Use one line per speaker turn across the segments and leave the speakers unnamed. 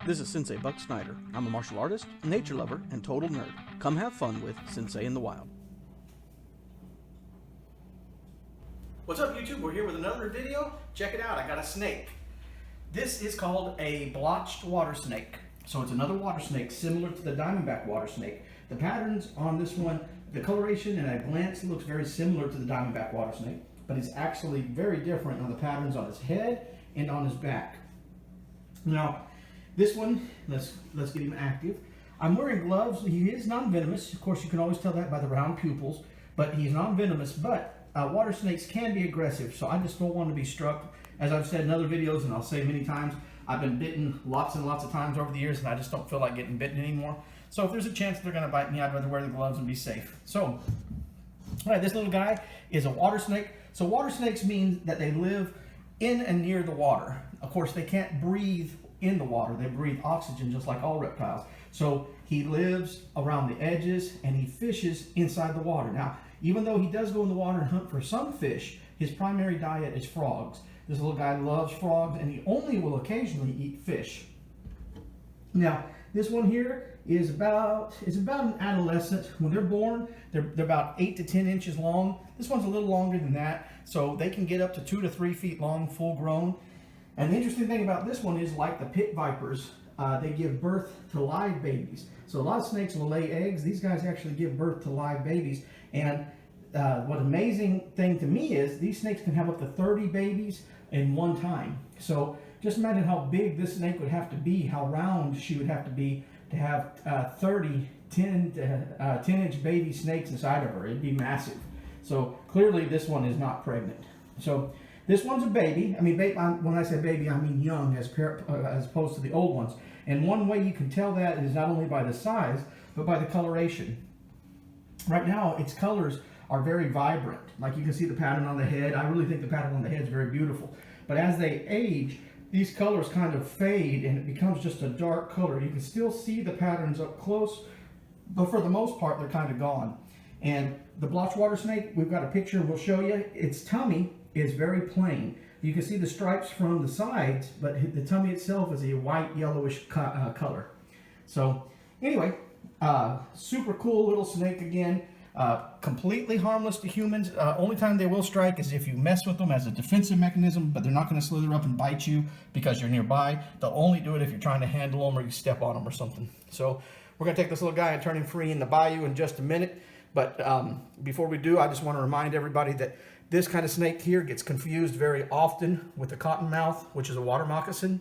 This is Sensei Buck Snyder. I'm a martial artist, nature lover, and total nerd. Come have fun with Sensei in the Wild.
What's up, YouTube? We're here with another video. Check it out, I got a snake. This is called a blotched water snake. So it's another water snake similar to the Diamondback Water Snake. The patterns on this one, the coloration and at a glance looks very similar to the Diamondback Water Snake, but it's actually very different on the patterns on his head and on his back. Now, this one, let's get him active. I'm wearing gloves. He is non-venomous. Of course, you can always tell that by the round pupils, but he's non-venomous. But water snakes can be aggressive, so I just don't want to be struck. As I've said in other videos, and I'll say many times, I've been bitten lots and lots of times over the years, and I just don't feel like getting bitten anymore. So if there's a chance they're going to bite me, I'd rather wear the gloves and be safe. So, all right, this little guy is a water snake. So water snakes mean that they live in and near the water. Of course, they can't breathe in the water. They breathe oxygen just like all reptiles. So he lives around the edges and he fishes inside the water. Now, even though he does go in the water and hunt for some fish, his primary diet is frogs. This little guy loves frogs, and he only will occasionally eat fish. Now, this one here is about an adolescent. When they're born, they're about 8 to 10 inches long. This one's a little longer than that, so they can get up to 2 to 3 feet long, full grown. And the interesting thing about this one is, like the pit vipers, they give birth to live babies. So a lot of snakes will lay eggs. These guys actually give birth to live babies. And what amazing thing to me is these snakes can have up to 30 babies in one time. So just imagine how big this snake would have to be, how round she would have to be to have 10-inch baby snakes inside of her. It'd be massive. So clearly this one is not pregnant. So this one's a baby. I mean, when I say baby, I mean young as opposed to the old ones. And one way you can tell that is not only by the size, but by the coloration. Right now, its colors are very vibrant. Like you can see the pattern on the head. I really think the pattern on the head is very beautiful. But as they age, these colors kind of fade and it becomes just a dark color. You can still see the patterns up close, but for the most part, they're kind of gone. And the blotched water snake, we've got a picture we'll show you. Its tummy is very plain. You can see the stripes from the sides, but the tummy itself is a white yellowish color. So anyway, super cool little snake again. Completely harmless to humans. Only time they will strike is if you mess with them as a defensive mechanism, but they're not going to slither up and bite you because you're nearby. They'll only do it if you're trying to handle them or you step on them or something. So we're going to take this little guy and turn him free in the bayou in just a minute. But before we do, I just want to remind everybody that this kind of snake here gets confused very often with the cottonmouth, which is a water moccasin,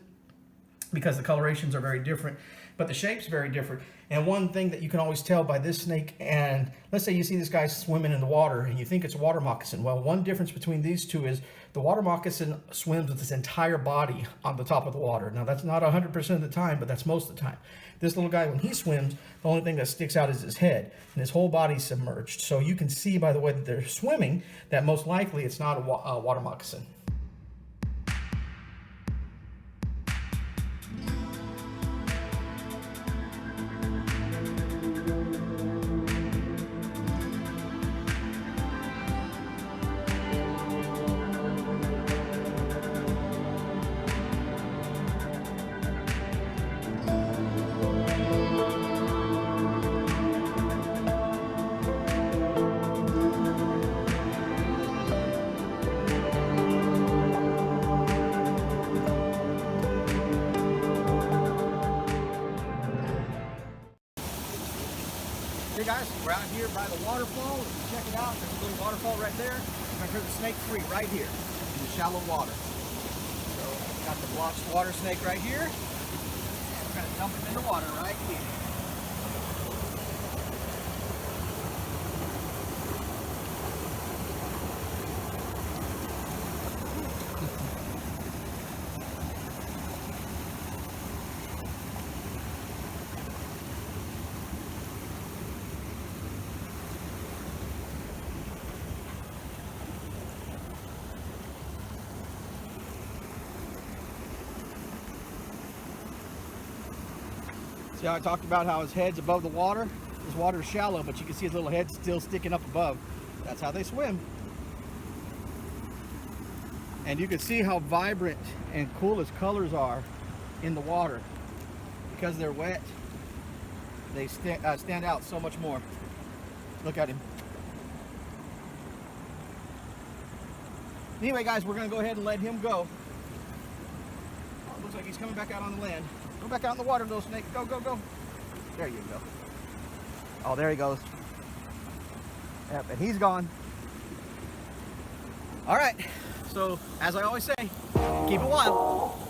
because the colorations are very different, but the shape's very different. And one thing that you can always tell by this snake, and let's say you see this guy swimming in the water and you think it's a water moccasin. Well, one difference between these two is the water moccasin swims with its entire body on the top of the water. Now, that's not 100% of the time, but that's most of the time. This little guy, when he swims, the only thing that sticks out is his head, and his whole body's submerged. So you can see by the way that they're swimming that most likely it's not a water moccasin. Hey guys, we're out here by the waterfall. If you check it out, there's a little waterfall right there. I'm going to turn the snake free right here in the shallow water. So, got the blotched water snake right here. We're going to dump him in the water right here. See how I talked about how his head's above the water? This water is shallow, but you can see his little head still sticking up above. That's how they swim. And you can see how vibrant and cool his colors are in the water. because they're wet, they stand out so much more. Look at him. Anyway, guys, we're going to go ahead and let him go. Oh, looks like he's coming back out on the land. Go back out in the water, little snake. Go, go, go. There you go. Oh, there he goes. Yep, and he's gone. All right. So, as I always say, keep it wild.